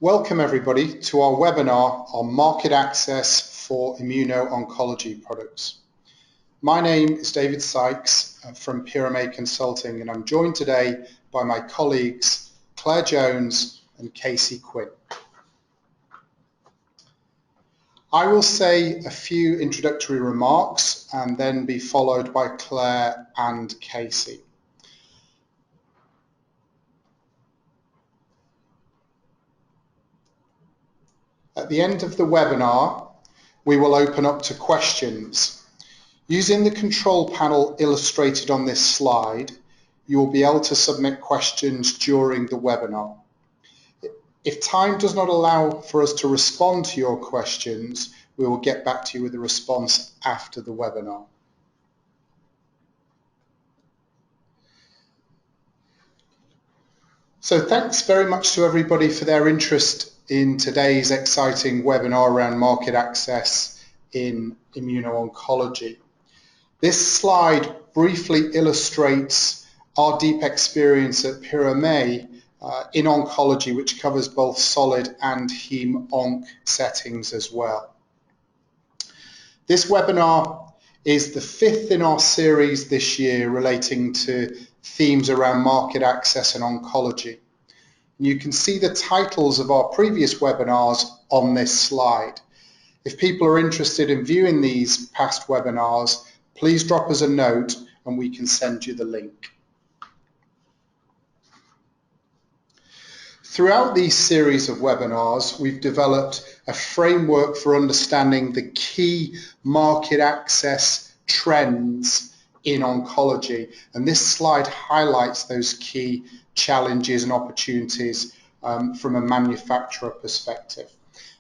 Welcome everybody to our webinar on market access for immuno-oncology products. My name is David Sykes from PRMA Consulting, and I'm joined today by my colleagues Claire Jones and Casey Quinn. I will say a few introductory remarks and then be followed by Claire and Casey. At the end of the webinar, we will open up to questions. Using the control panel illustrated on this slide, you will be able to submit questions during the webinar. If time does not allow for us to respond to your questions, we will get back to you with a response after the webinar. So thanks very much to everybody for their interest in today's exciting webinar around market access in immuno-oncology. This slide briefly illustrates our deep experience at PRMA in oncology, which covers both solid and heme-onc settings as well. This webinar is the fifth in our series this year relating to themes around market access and oncology. You can see the titles of our previous webinars on this slide. If people are interested in viewing these past webinars, please drop us a note and we can send you the link. Throughout these series of webinars, we've developed a framework for understanding the key market access trends in oncology, and this slide highlights those key challenges and opportunities from a manufacturer perspective.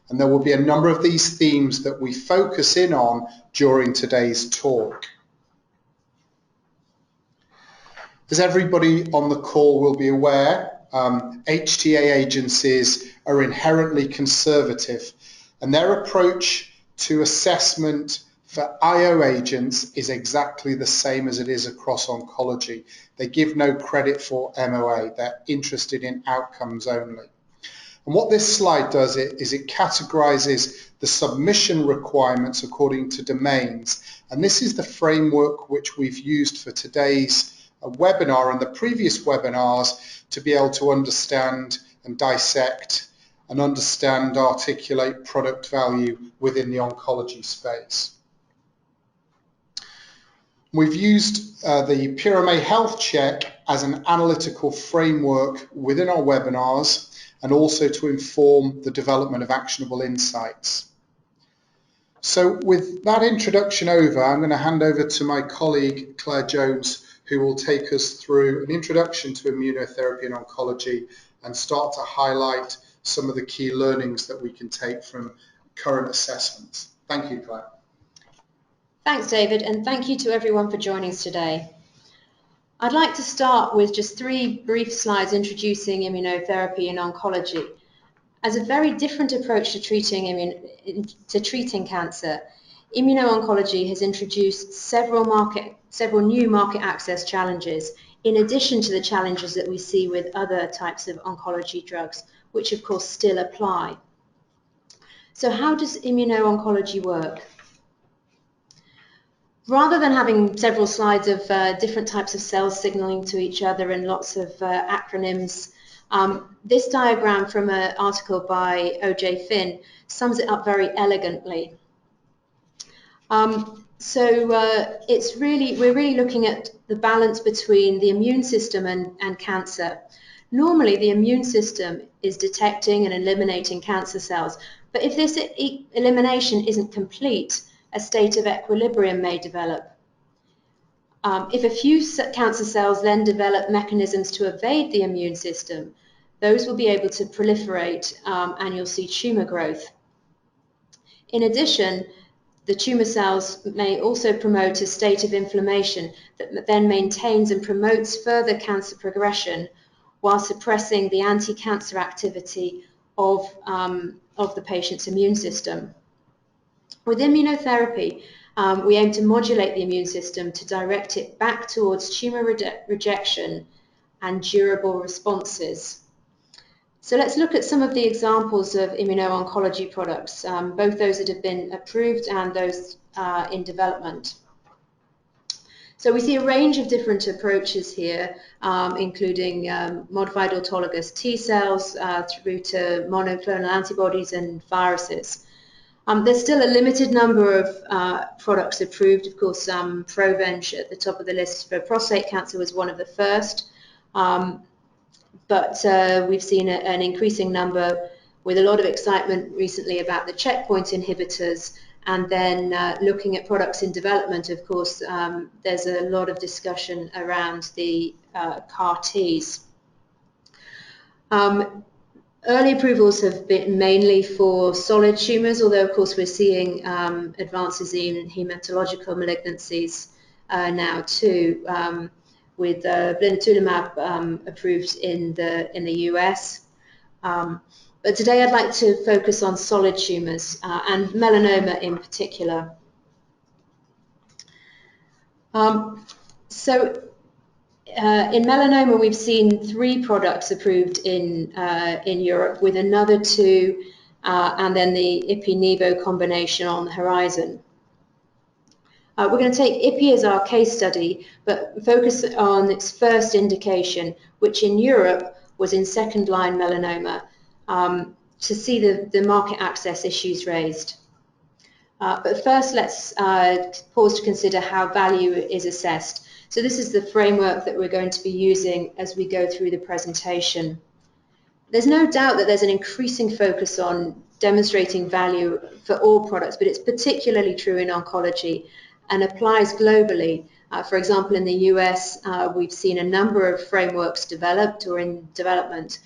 And there will be a number of these themes that we focus in on during today's talk. As everybody on the call will be aware, HTA agencies are inherently conservative, and their approach to assessment for IO agents is exactly the same as it is across oncology. They give no credit for MOA, they're interested in outcomes only. And what this slide does is it categorizes the submission requirements according to domains. And this is the framework which we've used for today's webinar and the previous webinars to be able to understand and dissect and articulate product value within the oncology space. We've used the PRMA Health Check as an analytical framework within our webinars and also to inform the development of actionable insights. So with that introduction over, I'm going to hand over to my colleague Claire Jones, who will take us through an introduction to immunotherapy and oncology and start to highlight some of the key learnings that we can take from current assessments. Thank you, Claire. Thanks, David, and thank you to everyone for joining us today. I'd like to start with just three brief slides introducing immunotherapy in oncology. As a very different approach to treating cancer, immuno-oncology has introduced several new market access challenges, in addition to the challenges that we see with other types of oncology drugs, which of course still apply. So how does immuno-oncology work? Rather than having several slides of different types of cells signaling to each other and lots of acronyms, this diagram from an article by O.J. Finn sums it up very elegantly. We're really looking at the balance between the immune system and cancer. Normally, the immune system is detecting and eliminating cancer cells, but if this elimination isn't complete, a state of equilibrium may develop. If a few cancer cells then develop mechanisms to evade the immune system, those will be able to proliferate and you'll see tumor growth. In addition, the tumor cells may also promote a state of inflammation that then maintains and promotes further cancer progression while suppressing the anti-cancer activity of the patient's immune system. With immunotherapy, we aim to modulate the immune system to direct it back towards tumor rejection and durable responses. So let's look at some of the examples of immuno-oncology products, both those that have been approved and those in development. So we see a range of different approaches here, including modified autologous T cells through to monoclonal antibodies and viruses. There's still a limited number of products approved. Of course, Provenge at the top of the list for prostate cancer was one of the first. But we've seen an increasing number with a lot of excitement recently about the checkpoint inhibitors, and then looking at products in development. Of course, there's a lot of discussion around the CAR-Ts. Early approvals have been mainly for solid tumours, although of course we're seeing advances in hematological malignancies now too, with blinatumomab approved in the US. But today I'd like to focus on solid tumours and melanoma in particular. In melanoma, we've seen 3 products approved in Europe, with another 2, and then the Ipi-Nivo combination on the horizon. We're going to take Ipi as our case study, but focus on its first indication, which in Europe was in second-line melanoma, to see the market access issues raised. But first, let's pause to consider how value is assessed. So this is the framework that we're going to be using as we go through the presentation. There's no doubt that there's an increasing focus on demonstrating value for all products, but it's particularly true in oncology and applies globally. For example, in the US, we've seen a number of frameworks developed or in development,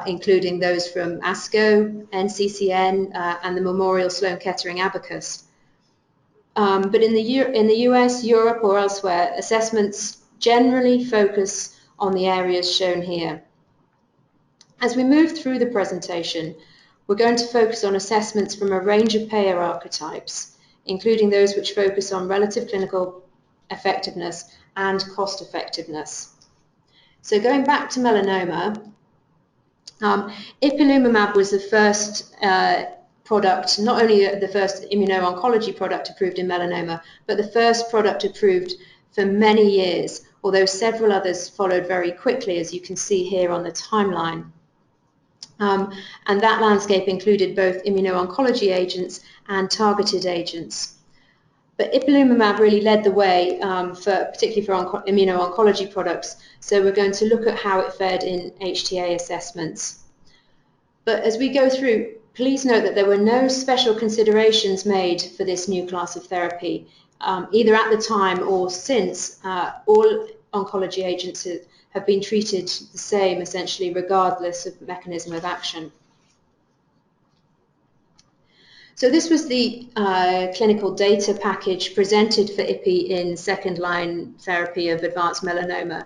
including those from ASCO, NCCN, and the Memorial Sloan Kettering Abacus. But in the US, Europe, or elsewhere, assessments generally focus on the areas shown here. As we move through the presentation, we're going to focus on assessments from a range of payer archetypes, including those which focus on relative clinical effectiveness and cost effectiveness. So going back to melanoma, ipilimumab was the first product, not only the first immuno-oncology product approved in melanoma, but the first product approved for many years, although several others followed very quickly, as you can see here on the timeline. And that landscape included both immuno-oncology agents and targeted agents. But ipilimumab really led the way, particularly for immuno-oncology products, so we're going to look at how it fared in HTA assessments. But as we go through, please note that there were no special considerations made for this new class of therapy, either at the time or since. All oncology agents have been treated the same, essentially, regardless of mechanism of action. So this was the clinical data package presented for Ipi in second-line therapy of advanced melanoma,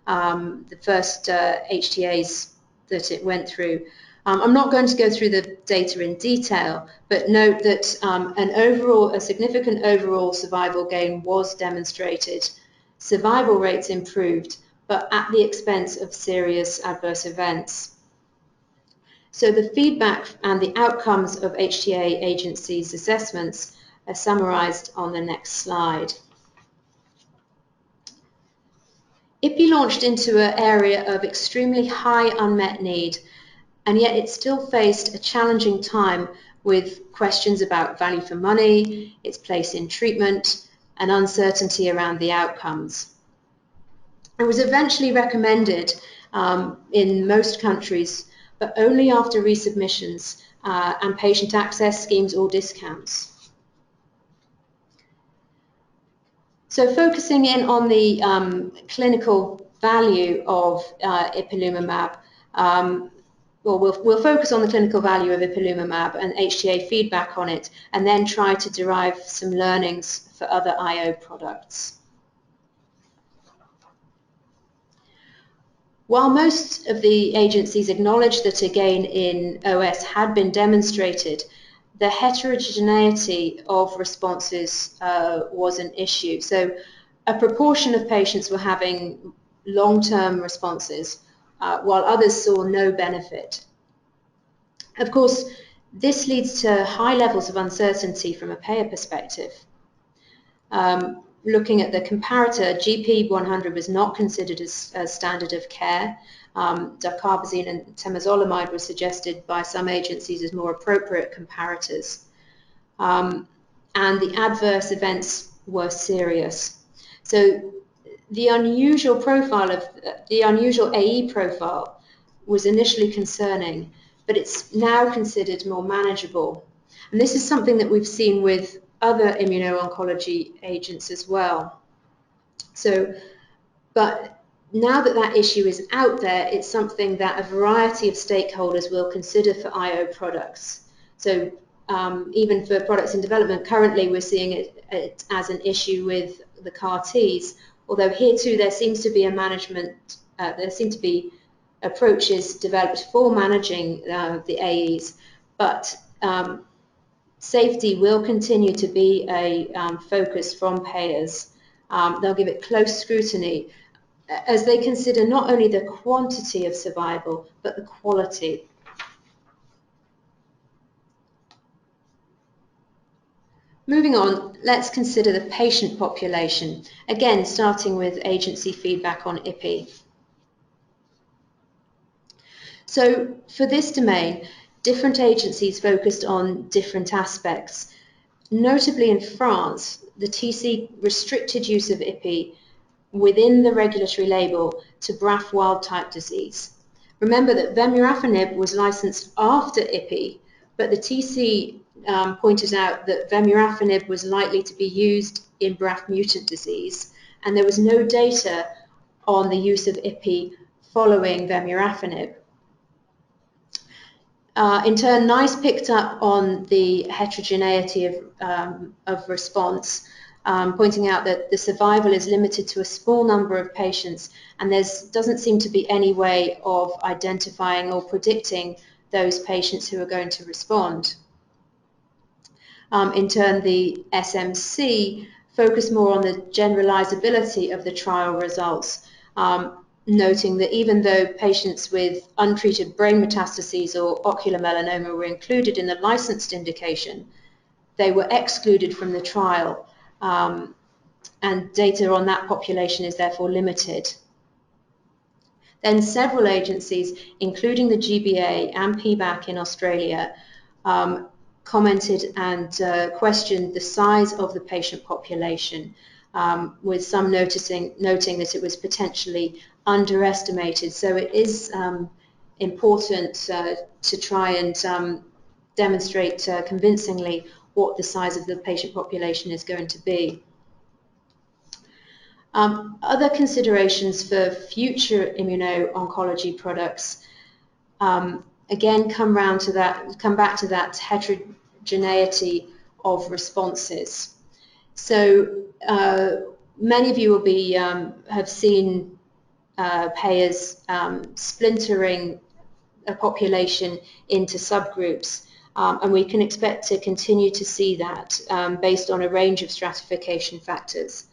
the first HTAs that it went through. I'm not going to go through the data in detail, but note that a significant overall survival gain was demonstrated. Survival rates improved, but at the expense of serious adverse events. So the feedback and the outcomes of HTA agencies' assessments are summarized on the next slide. Ipi launched into an area of extremely high unmet need, and yet it still faced a challenging time with questions about value for money, its place in treatment, and uncertainty around the outcomes. It was eventually recommended in most countries, but only after resubmissions and patient access schemes or discounts. So focusing in on the clinical value of ipilimumab, we'll focus on the clinical value of ipilimumab and HTA feedback on it, and then try to derive some learnings for other IO products. While most of the agencies acknowledged that a gain in OS had been demonstrated, the heterogeneity of responses was an issue. So a proportion of patients were having long-term responses, while others saw no benefit. Of course, this leads to high levels of uncertainty from a payer perspective. Looking at the comparator, GP100 was not considered as a standard of care. Dacarbazine and temozolomide were suggested by some agencies as more appropriate comparators. And the adverse events were serious. So the unusual AE profile was initially concerning, but it's now considered more manageable. And this is something that we've seen with other immuno-oncology agents as well. So, but now that that issue is out there, it's something that a variety of stakeholders will consider for IO products. So even for products in development, currently we're seeing it as an issue with the CAR-Ts, although here too there seems to be there seem to be approaches developed for managing the AEs, but safety will continue to be a focus from payers. They'll give it close scrutiny as they consider not only the quantity of survival, but the quality. Moving on, let's consider the patient population, again starting with agency feedback on IPI. So for this domain, different agencies focused on different aspects. Notably in France, the TC restricted use of IPI within the regulatory label to BRAF wild-type disease. Remember that vemurafenib was licensed after IPI, but the TC pointed out that vemurafenib was likely to be used in BRAF mutant disease, and there was no data on the use of IPI following vemurafenib. In turn, NICE picked up on the heterogeneity of response, pointing out that the survival is limited to a small number of patients, and there doesn't seem to be any way of identifying or predicting those patients who are going to respond. In turn, the SMC focused more on the generalizability of the trial results, noting that even though patients with untreated brain metastases or ocular melanoma were included in the licensed indication, they were excluded from the trial, and data on that population is therefore limited. Then several agencies, including the GBA and PBAC in Australia, commented and questioned the size of the patient population, with some noting that it was potentially underestimated. So it is important to try and demonstrate convincingly what the size of the patient population is going to be. Other considerations for future immuno-oncology products again come back to that heterogeneity of responses. So many of you will be have seen payers splintering a population into subgroups, and we can expect to continue to see that based on a range of stratification factors.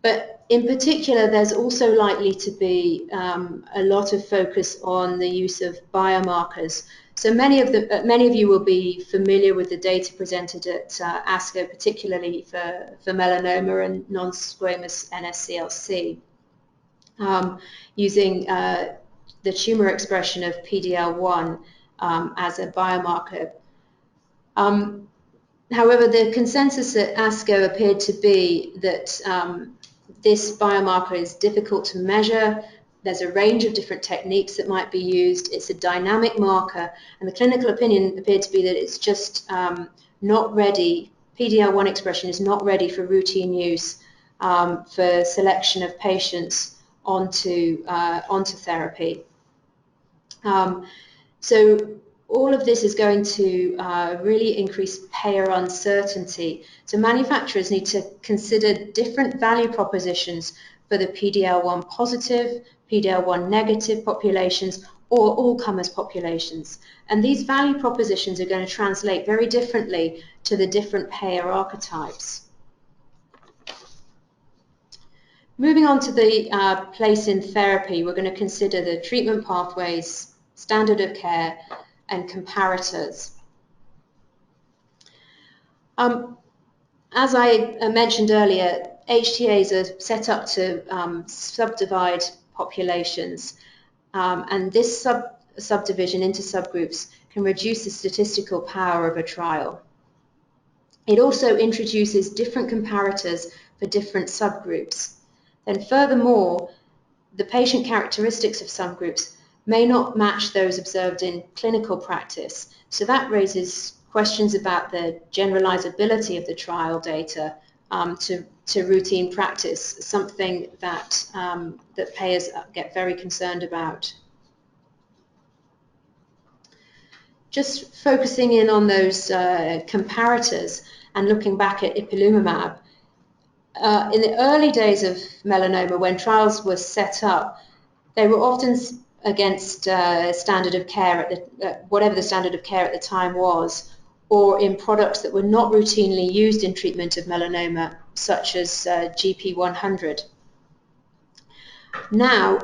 But in particular, there's also likely to be a lot of focus on the use of biomarkers. So many of you will be familiar with the data presented at ASCO, particularly for melanoma and non-squamous NSCLC, using the tumor expression of PD-L1 as a biomarker. However, the consensus at ASCO appeared to be that this biomarker is difficult to measure. There's a range of different techniques that might be used. It's a dynamic marker, and the clinical opinion appeared to be that it's just not ready. PD-L1 expression is not ready for routine use for selection of patients onto therapy. So all of this is going to really increase payer uncertainty. So manufacturers need to consider different value propositions for the PD-L1 positive, PD-L1 negative populations, or all-comers populations. And these value propositions are going to translate very differently to the different payer archetypes. Moving on to the place in therapy, we're going to consider the treatment pathways, standard of care, and comparators. As I mentioned earlier, HTAs are set up to subdivide populations, and this subdivision into subgroups can reduce the statistical power of a trial. It also introduces different comparators for different subgroups. Then furthermore, the patient characteristics of subgroups may not match those observed in clinical practice. So that raises questions about the generalizability of the trial data to routine practice, something that, that payers get very concerned about. Just focusing in on those comparators and looking back at ipilimumab, in the early days of melanoma, when trials were set up, they were often against standard of care, whatever the standard of care at the time was, or in products that were not routinely used in treatment of melanoma, such as GP100. Now,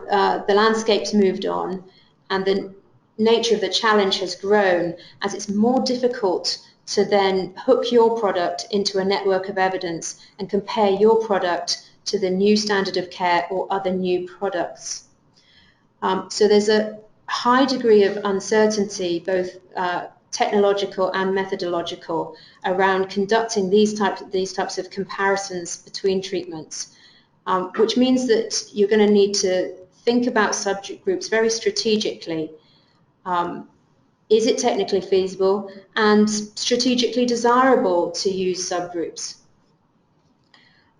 the landscape's moved on, and the nature of the challenge has grown as it's more difficult to then hook your product into a network of evidence and compare your product to the new standard of care or other new products. So there's a high degree of uncertainty, both technological and methodological, around conducting these types of comparisons between treatments, which means that you're going to need to think about subject groups very strategically. Is it technically feasible and strategically desirable to use subgroups?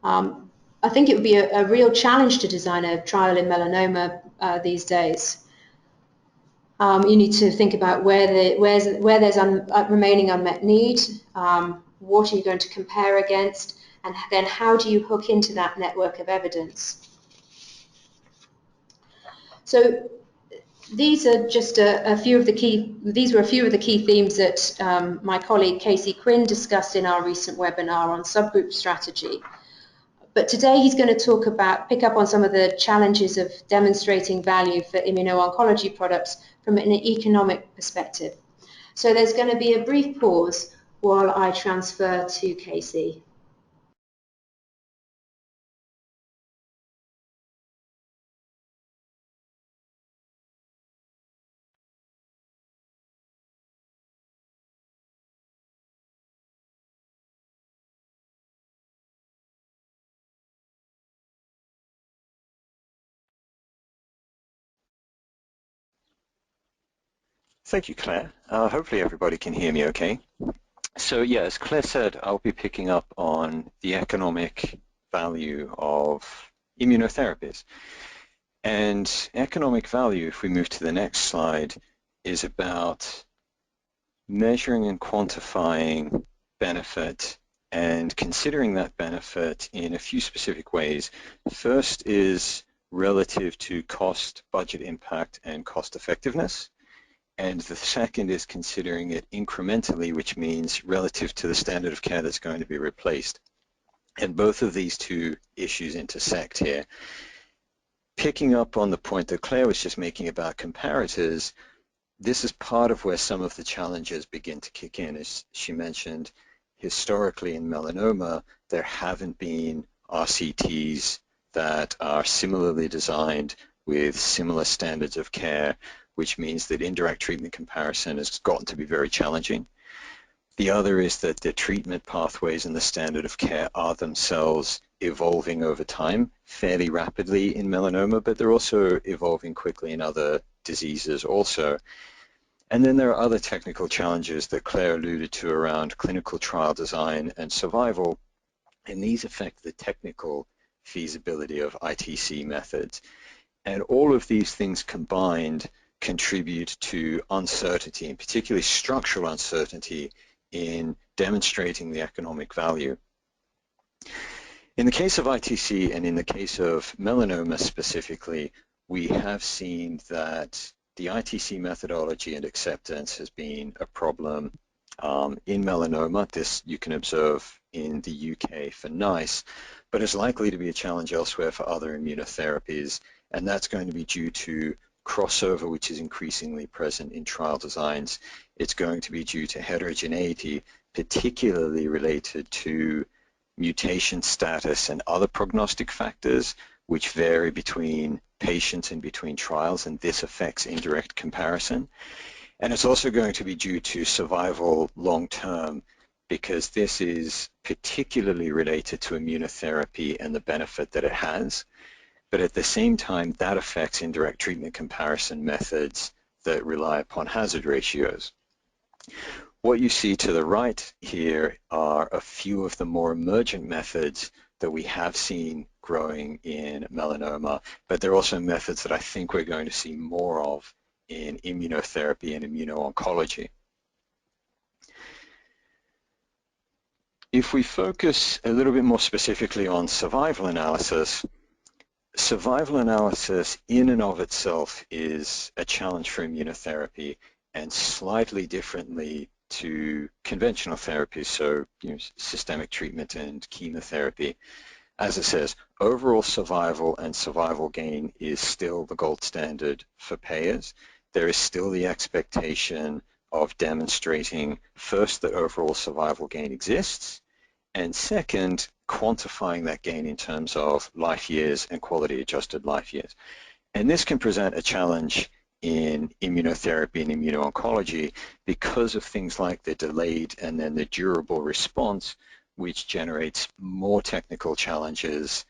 I think it would be a real challenge to design a trial in melanoma these days. You need to think about where there's remaining unmet need, what are you going to compare against, and then how do you hook into that network of evidence? So these are just a few of the key themes that my colleague Casey Quinn discussed in our recent webinar on subgroup strategy. But today he's going to pick up on some of the challenges of demonstrating value for immuno-oncology products from an economic perspective. So there's going to be a brief pause while I transfer to Casey. Thank you, Claire. Hopefully everybody can hear me okay. So yeah, as Claire said, I'll be picking up on the economic value of immunotherapies. And economic value, if we move to the next slide, is about measuring and quantifying benefit and considering that benefit in a few specific ways. First is relative to cost, budget impact, and cost effectiveness. And the second is considering it incrementally, which means relative to the standard of care that's going to be replaced. And both of these two issues intersect here. Picking up on the point that Claire was just making about comparators, this is part of where some of the challenges begin to kick in. As she mentioned, historically in melanoma, there haven't been RCTs that are similarly designed with similar standards of care, which means that indirect treatment comparison has gotten to be very challenging. The other is that the treatment pathways and the standard of care are themselves evolving over time fairly rapidly in melanoma, but they're also evolving quickly in other diseases also. And then there are other technical challenges that Claire alluded to around clinical trial design and survival, and these affect the technical feasibility of ITC methods. And all of these things combined contribute to uncertainty, and particularly structural uncertainty in demonstrating the economic value. In the case of ITC and in the case of melanoma specifically, we have seen that the ITC methodology and acceptance has been a problem in melanoma. This you can observe in the UK for NICE, but it's likely to be a challenge elsewhere for other immunotherapies, and that's going to be due to crossover, which is increasingly present in trial designs. It's going to be due to heterogeneity, particularly related to mutation status and other prognostic factors, which vary between patients and between trials, and this affects indirect comparison. And it's also going to be due to survival long-term, because this is particularly related to immunotherapy and the benefit that it has. But at the same time, that affects indirect treatment comparison methods that rely upon hazard ratios. What you see to the right here are a few of the more emergent methods that we have seen growing in melanoma, but they're also methods that I think we're going to see more of in immunotherapy and immuno-oncology. If we focus a little bit more specifically on survival analysis in and of itself is a challenge for immunotherapy, and slightly differently to conventional therapies, so systemic treatment and chemotherapy. As it says, overall survival and survival gain is still the gold standard for payers. There is still the expectation of demonstrating, first, that overall survival gain exists, and second, quantifying that gain in terms of life years and quality-adjusted life years. And this can present a challenge in immunotherapy and immuno-oncology because of things like the delayed and then the durable response, which generates more technical challenges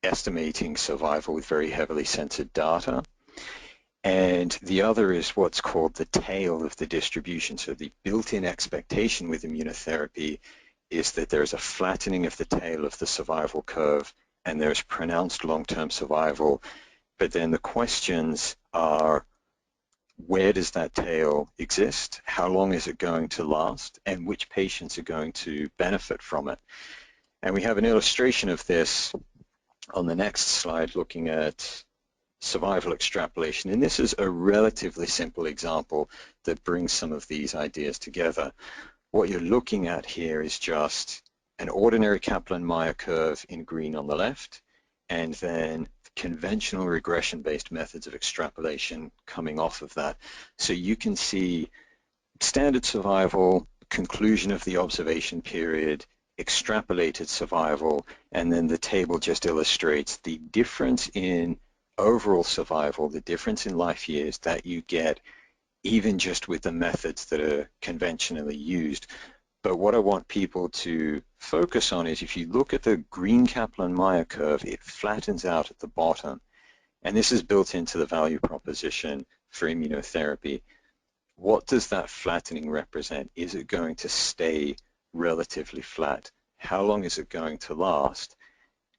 estimating survival with very heavily censored data. And the other is what's called the tail of the distribution. So the built-in expectation with immunotherapy is that there's a flattening of the tail of the survival curve and there's pronounced long-term survival. But then the questions are, where does that tail exist? How long is it going to last? And which patients are going to benefit from it? And we have an illustration of this on the next slide, looking at survival extrapolation. And this is a relatively simple example that brings some of these ideas together. What you're looking at here is just an ordinary Kaplan-Meier curve in green on the left, and then conventional regression-based methods of extrapolation coming off of that. So you can see standard survival, conclusion of the observation period, extrapolated survival, and then the table just illustrates the difference in overall survival, the difference in life years that you get even just with the methods that are conventionally used. But what I want people to focus on is, if you look at the green Kaplan-Meier curve, it flattens out at the bottom. And this is built into the value proposition for immunotherapy. What does that flattening represent? Is it going to stay relatively flat? How long is it going to last?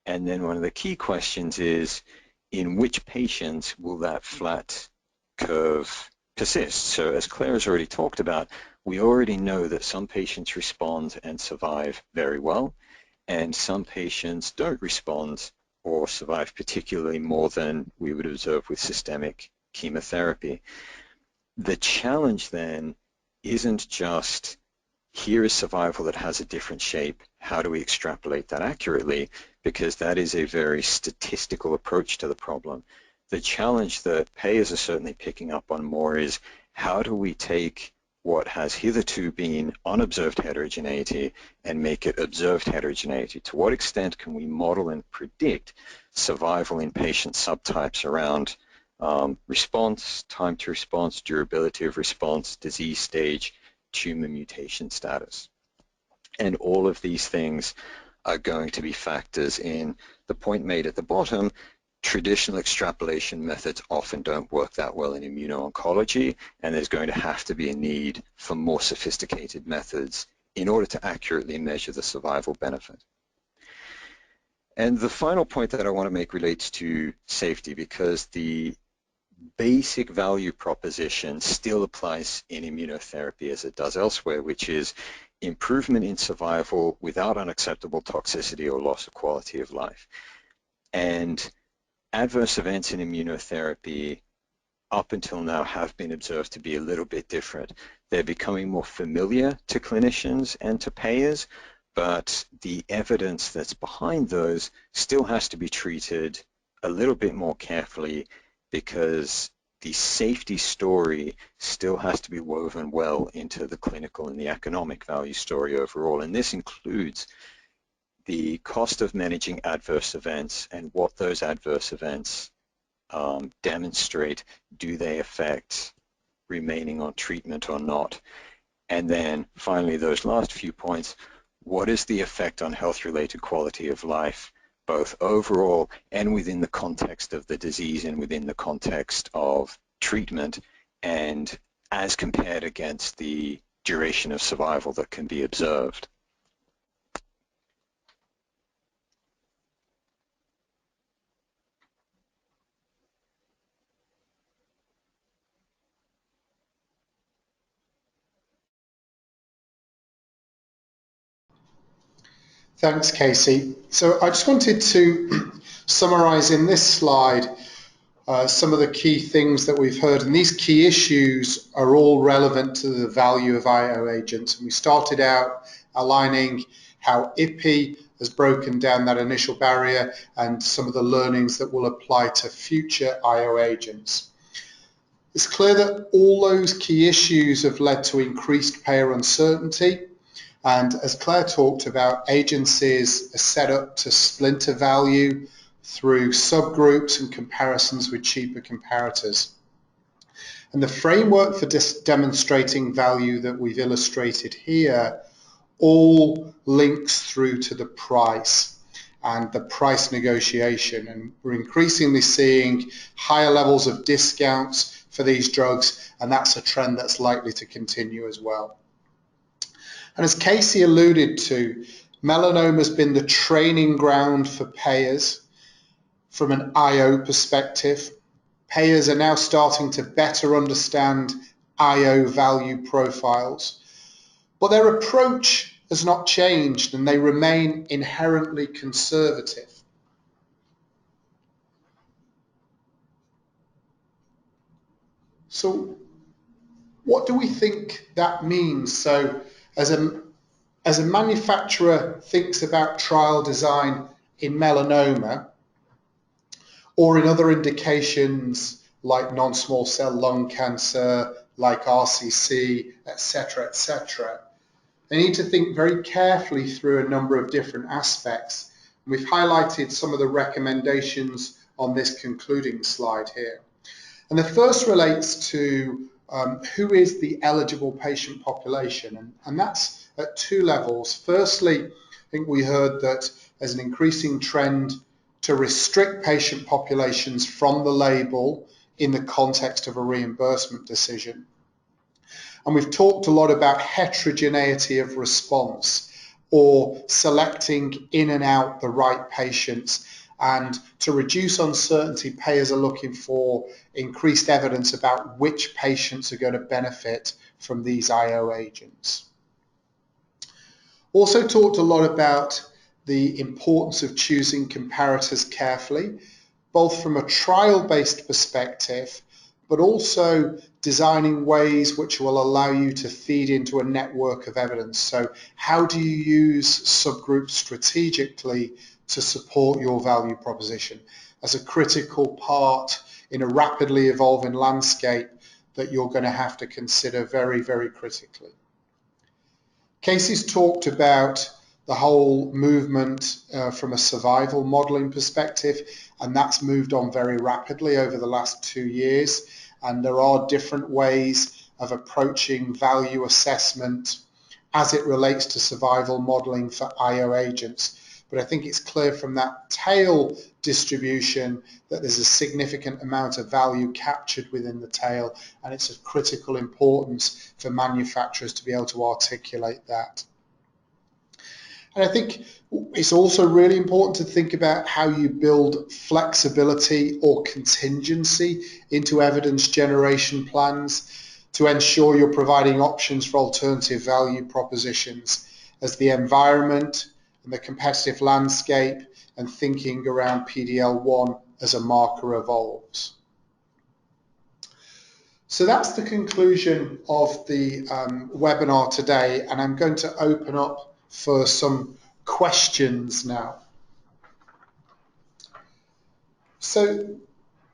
And then one of the key questions is, in which patients will that flat curve persist? So as Claire has already talked about, we already know that some patients respond and survive very well, and some patients don't respond or survive particularly more than we would observe with systemic chemotherapy. The challenge then isn't just, here is survival that has a different shape, how do we extrapolate that accurately? Because that is a very statistical approach to the problem. The challenge that payers are certainly picking up on more is, how do we take what has hitherto been unobserved heterogeneity and make it observed heterogeneity? To what extent can we model and predict survival in patient subtypes around response, time to response, durability of response, disease stage, tumor mutation status? And all of these things are going to be factors in the point made at the bottom. Traditional extrapolation methods often don't work that well in immuno-oncology, and there's going to have to be a need for more sophisticated methods in order to accurately measure the survival benefit. And the final point that I want to make relates to safety, because the basic value proposition still applies in immunotherapy as it does elsewhere, which is improvement in survival without unacceptable toxicity or loss of quality of life. And adverse events in immunotherapy up until now have been observed to be a little bit different. They're becoming more familiar to clinicians and to payers, but the evidence that's behind those still has to be treated a little bit more carefully, because the safety story still has to be woven well into the clinical and the economic value story overall. And this includes the cost of managing adverse events and what those adverse events demonstrate. Do they affect remaining on treatment or not? And then finally, those last few points, what is the effect on health-related quality of life, both overall and within the context of the disease and within the context of treatment, and as compared against the duration of survival that can be observed? Thanks, Casey. So I just wanted to summarize in this slide some of the key things that we've heard, and these key issues are all relevant to the value of IO agents. And we started out aligning how IPI has broken down that initial barrier and some of the learnings that will apply to future IO agents. It's clear that all those key issues have led to increased payer uncertainty. And as Claire talked about, agencies are set up to splinter value through subgroups and comparisons with cheaper comparators. And the framework for demonstrating value that we've illustrated here all links through to the price and the price negotiation. And we're increasingly seeing higher levels of discounts for these drugs, and that's a trend that's likely to continue as well. And as Casey alluded to, melanoma has been the training ground for payers from an IO perspective. Payers are now starting to better understand IO value profiles, but their approach has not changed and they remain inherently conservative. So what do we think that means? So as a manufacturer thinks about trial design in melanoma or in other indications like non-small cell lung cancer, like RCC, etc., they need to think very carefully through a number of different aspects. We've highlighted some of the recommendations on this concluding slide here. And the first relates to who is the eligible patient population, and that's at two levels. Firstly, I think we heard that there's an increasing trend to restrict patient populations from the label in the context of a reimbursement decision. And we've talked a lot about heterogeneity of response, or selecting in and out the right patients. And to reduce uncertainty, payers are looking for increased evidence about which patients are going to benefit from these IO agents. Also talked a lot about the importance of choosing comparators carefully, both from a trial-based perspective, but also designing ways which will allow you to feed into a network of evidence. So how do you use subgroups strategically to support your value proposition as a critical part in a rapidly evolving landscape that you're going to have to consider very, very critically. Casey's talked about the whole movement from a survival modelling perspective, and that's moved on very rapidly over the last 2 years. And there are different ways of approaching value assessment as it relates to survival modelling for IO agents. But I think it's clear from that tail distribution that there's a significant amount of value captured within the tail, and it's of critical importance for manufacturers to be able to articulate that. And I think it's also really important to think about how you build flexibility or contingency into evidence generation plans to ensure you're providing options for alternative value propositions as the environment and the competitive landscape and thinking around PD-L1 as a marker evolves. So that's the conclusion of the webinar today, and I'm going to open up for some questions now. So,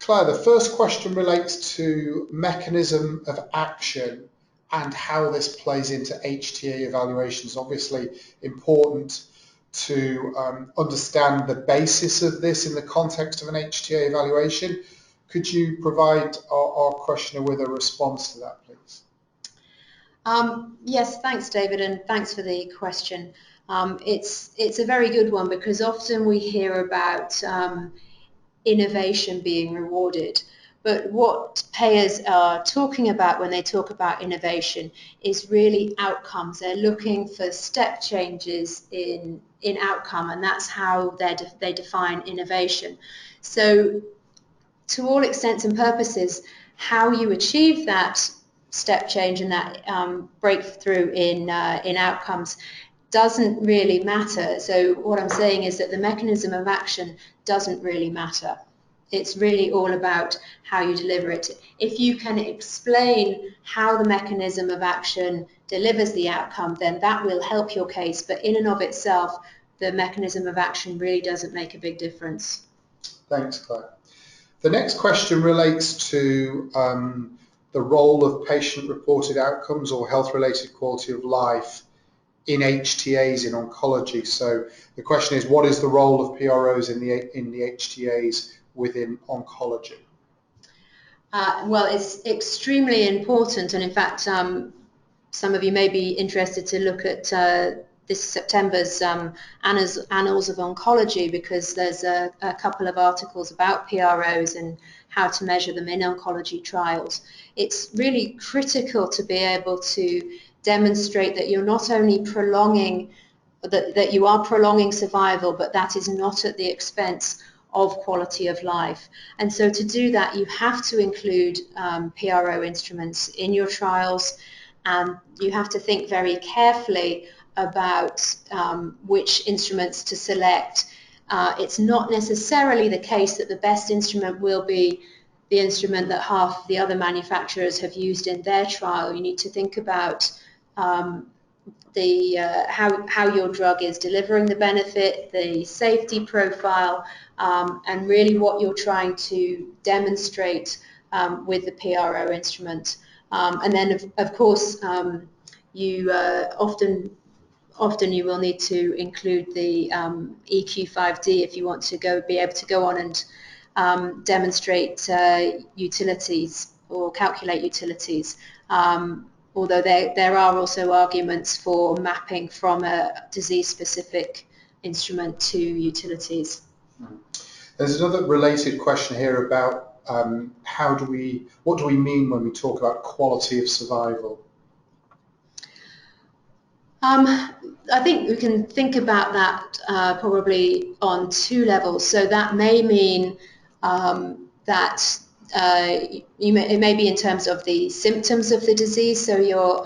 Claire, the first question relates to mechanism of action and how this plays into HTA evaluations. Obviously important to understand the basis of this in the context of an HTA evaluation. Could you provide our questioner with a response to that, please? Yes, thanks, David, and thanks for the question. It's a very good one because often we hear about innovation being rewarded. But what payers are talking about when they talk about innovation is really outcomes. They're looking for step changes in outcome, and that's how they define innovation. So to all extents and purposes, how you achieve that step change and that breakthrough in outcomes doesn't really matter. So what I'm saying is that the mechanism of action doesn't really matter. It's really all about how you deliver it. If you can explain how the mechanism of action delivers the outcome, then that will help your case. But in and of itself, the mechanism of action really doesn't make a big difference. Thanks, Claire. The next question relates to the role of patient-reported outcomes or health-related quality of life in HTAs in oncology. So the question is, what is the role of PROs in the HTAs within oncology? Well, it's extremely important, and in fact, some of you may be interested to look at this September's Annals of Oncology, because there's a couple of articles about PROs and how to measure them in oncology trials. It's really critical to be able to demonstrate that you're not only prolonging, that you are prolonging survival, but that is not at the expense of quality of life. And so to do that, you have to include PRO instruments in your trials, and you have to think very carefully about which instruments to select. It's not necessarily the case that the best instrument will be the instrument that half the other manufacturers have used in their trial. You need to think about how your drug is delivering the benefit, the safety profile, and really what you're trying to demonstrate with the PRO instrument. And then, of course, you often you will need to include the EQ5D if you want to be able to go on and demonstrate utilities or calculate utilities. Although there are also arguments for mapping from a disease-specific instrument to utilities. There's another related question here about what do we mean when we talk about quality of survival? I think we can think about that probably on two levels. So that may mean that it may be in terms of the symptoms of the disease, so your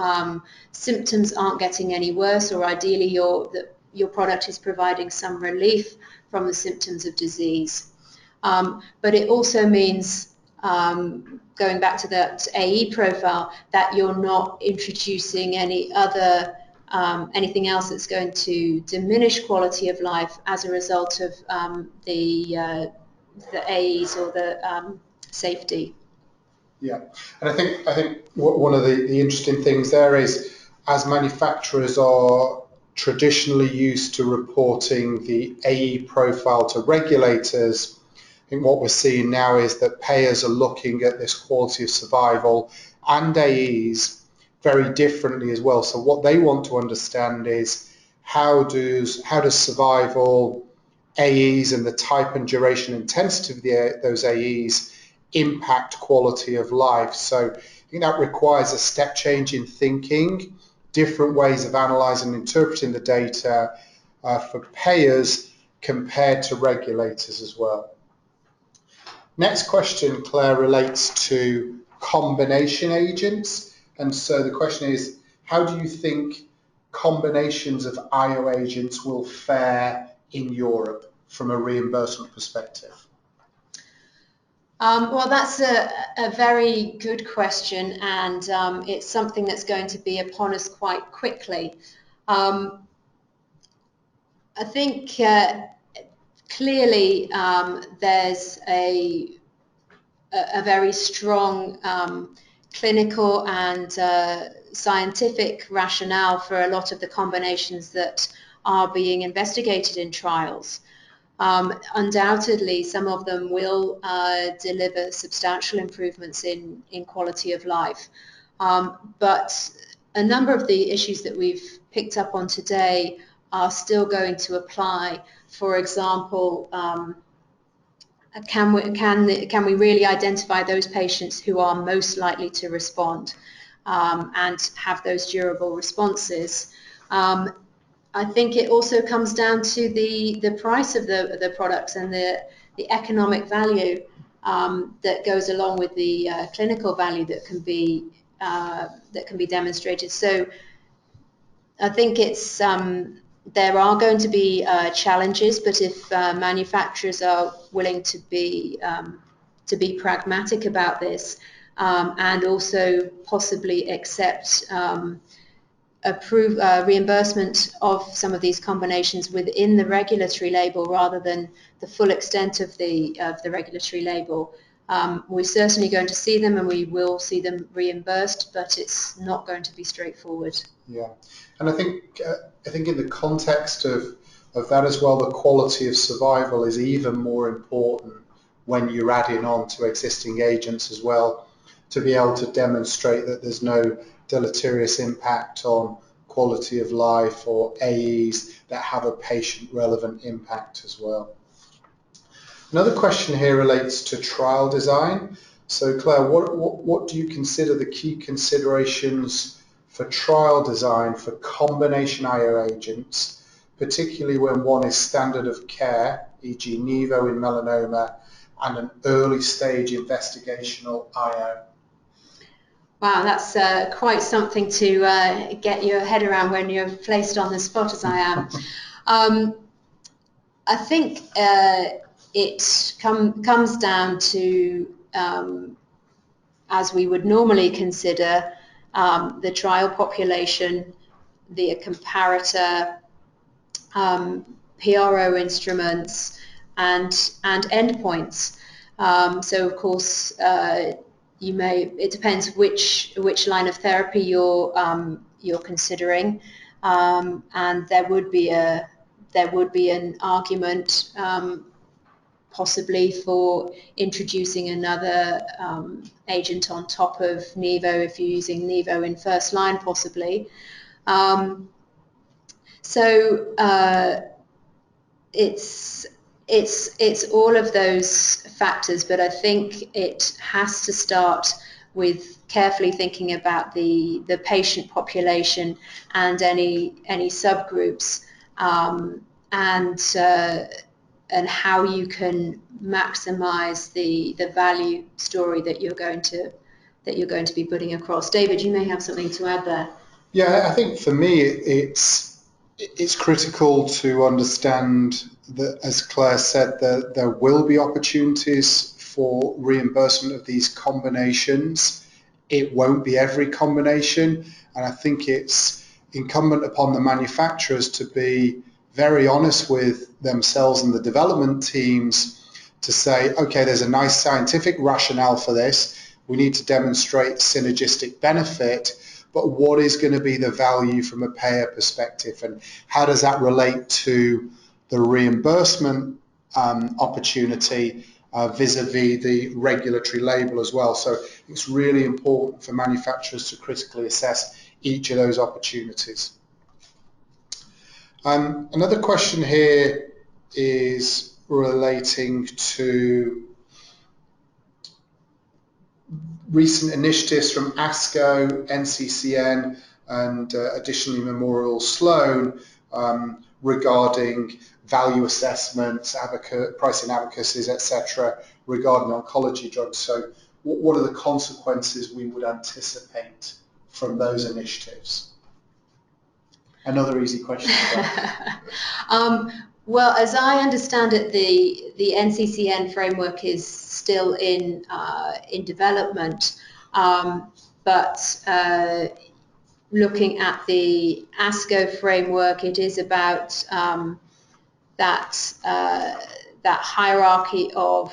symptoms aren't getting any worse, or ideally your product is providing some relief from the symptoms of disease. But it also means, going back to that AE profile, that you're not introducing any other anything else that's going to diminish quality of life as a result of the AEs or the safety. Yeah, and I think one of the interesting things there is, as manufacturers are traditionally used to reporting the AE profile to regulators, I think what we're seeing now is that payers are looking at this quality of survival and AEs very differently as well. So what they want to understand is how does survival, AEs, and the type and duration and intensity of those AEs impact quality of life. So I think that requires a step change in thinking, different ways of analysing and interpreting the data for payers compared to regulators as well. Next question, Claire, relates to combination agents. And so the question is, how do you think combinations of IO agents will fare in Europe from a reimbursement perspective? Well, that's a very good question, and it's something that's going to be upon us quite quickly. I think clearly there's a very strong clinical and scientific rationale for a lot of the combinations that are being investigated in trials. Undoubtedly, some of them will deliver substantial improvements in quality of life. But a number of the issues that we've picked up on today are still going to apply. For example, can we really identify those patients who are most likely to respond and have those durable responses? I think it also comes down to the price of the products and the economic value that goes along with the clinical value that can be demonstrated. So I think it's there are going to be challenges, but if manufacturers are willing to be pragmatic about this and also possibly accept reimbursement of some of these combinations within the regulatory label rather than the full extent of the regulatory label. We're certainly going to see them, and we will see them reimbursed, but it's not going to be straightforward. Yeah, and I think in the context of that as well, the quality of survival is even more important when you're adding on to existing agents as well, to be able to demonstrate that there's no deleterious impact on quality of life or AEs that have a patient relevant impact as well. Another question here relates to trial design. So Claire, what do you consider the key considerations for trial design for combination IO agents, particularly when one is standard of care, e.g. Nivo in melanoma, and an early stage investigational IO? Wow, that's quite something to get your head around when you're placed on the spot as I am. I think it comes down to, as we would normally consider, the trial population, the comparator, PRO instruments, and endpoints. So of course, it depends which line of therapy you're considering, and there would be an argument possibly for introducing another agent on top of Nivo if you're using Nivo in first line possibly. It's all of those factors, but I think it has to start with carefully thinking about the patient population and any subgroups, and how you can maximize the value story that you're going to be putting across. David, you may have something to add there. Yeah, I think for me it's critical to understand that, as Claire said, that there will be opportunities for reimbursement of these combinations. It won't be every combination, and I think it's incumbent upon the manufacturers to be very honest with themselves and the development teams to say, okay, there's a nice scientific rationale for this. We need to demonstrate synergistic benefit, but what is going to be the value from a payer perspective, and how does that relate to the reimbursement opportunity vis-a-vis the regulatory label as well. So it's really important for manufacturers to critically assess each of those opportunities. Another question here is relating to recent initiatives from ASCO, NCCN, and additionally Memorial Sloan regarding value assessments, pricing advocacies, etc., regarding oncology drugs. So what are the consequences we would anticipate from those initiatives? Another easy question. Well, as I understand it, the NCCN framework is still in development, but looking at the ASCO framework, it is about that that hierarchy of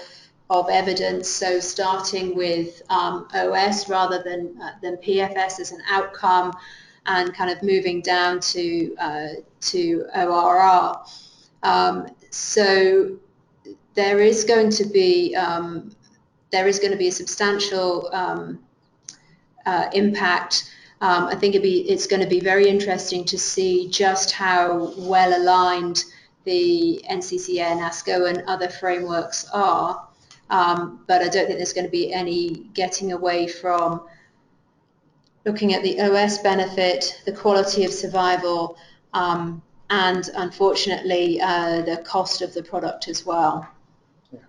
evidence. So starting with OS rather than PFS as an outcome, and kind of moving down to ORR. So there is going to be a substantial impact. I think it's going to be very interesting to see just how well aligned the NCCN, ASCO, and other frameworks are. But I don't think there's going to be any getting away from looking at the OS benefit, the quality of survival, and unfortunately the cost of the product as well. Yeah.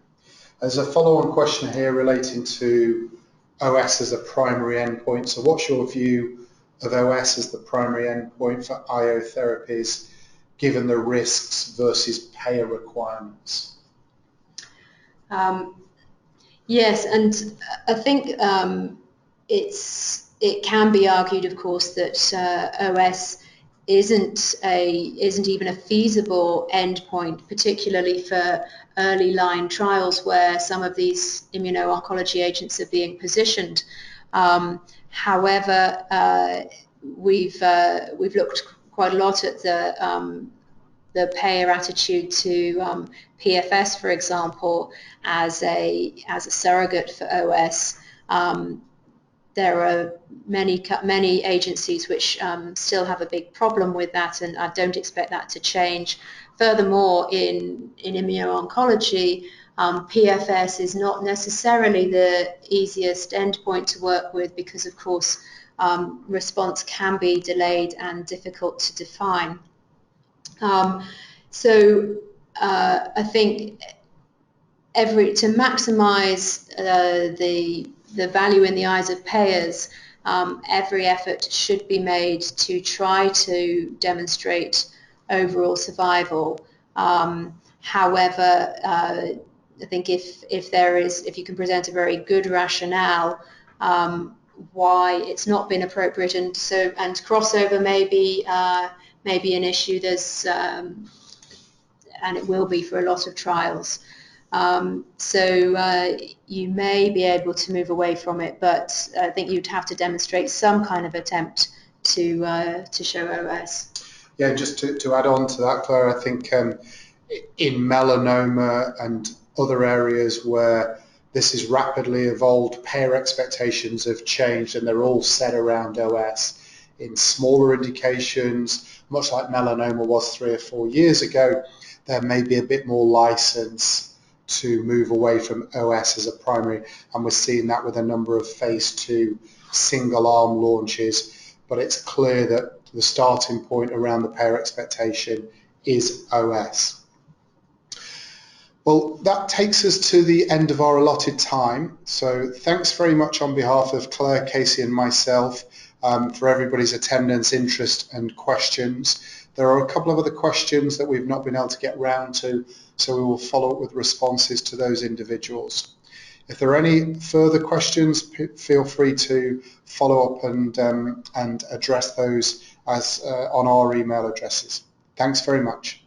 There's a follow-on question here relating to OS as a primary endpoint. So what's your view of OS as the primary endpoint for IO therapies, given the risks versus payer requirements? Yes, and I think it can be argued, of course, that OS isn't even a feasible endpoint, particularly for early line trials where some of these immuno-oncology agents are being positioned. However, we've looked quite a lot at the payer attitude to PFS, for example, as a surrogate for OS. There are many agencies which still have a big problem with that, and I don't expect that to change. Furthermore, in immuno-oncology, PFS is not necessarily the easiest endpoint to work with because, of course, response can be delayed and difficult to define. So I think to maximise the value in the eyes of payers, every effort should be made to try to demonstrate overall survival. However, I think if you can present a very good rationale why it's not been appropriate, and crossover may be an issue. And it will be for a lot of trials. So you may be able to move away from it, but I think you'd have to demonstrate some kind of attempt to show OS. Yeah, just to add on to that, Claire, I think in melanoma and other areas where this is rapidly evolved, payer expectations have changed and they're all set around OS. In smaller indications, much like melanoma was 3 or 4 years ago, there may be a bit more license to move away from OS as a primary, and we're seeing that with a number of phase 2 single-arm launches, but it's clear that the starting point around the payer expectation is OS. Well, that takes us to the end of our allotted time, so thanks very much on behalf of Claire, Casey and myself for everybody's attendance, interest and questions. There are a couple of other questions that we've not been able to get round to, so we will follow up with responses to those individuals. If there are any further questions, feel free to follow up and address those on our email addresses. Thanks very much.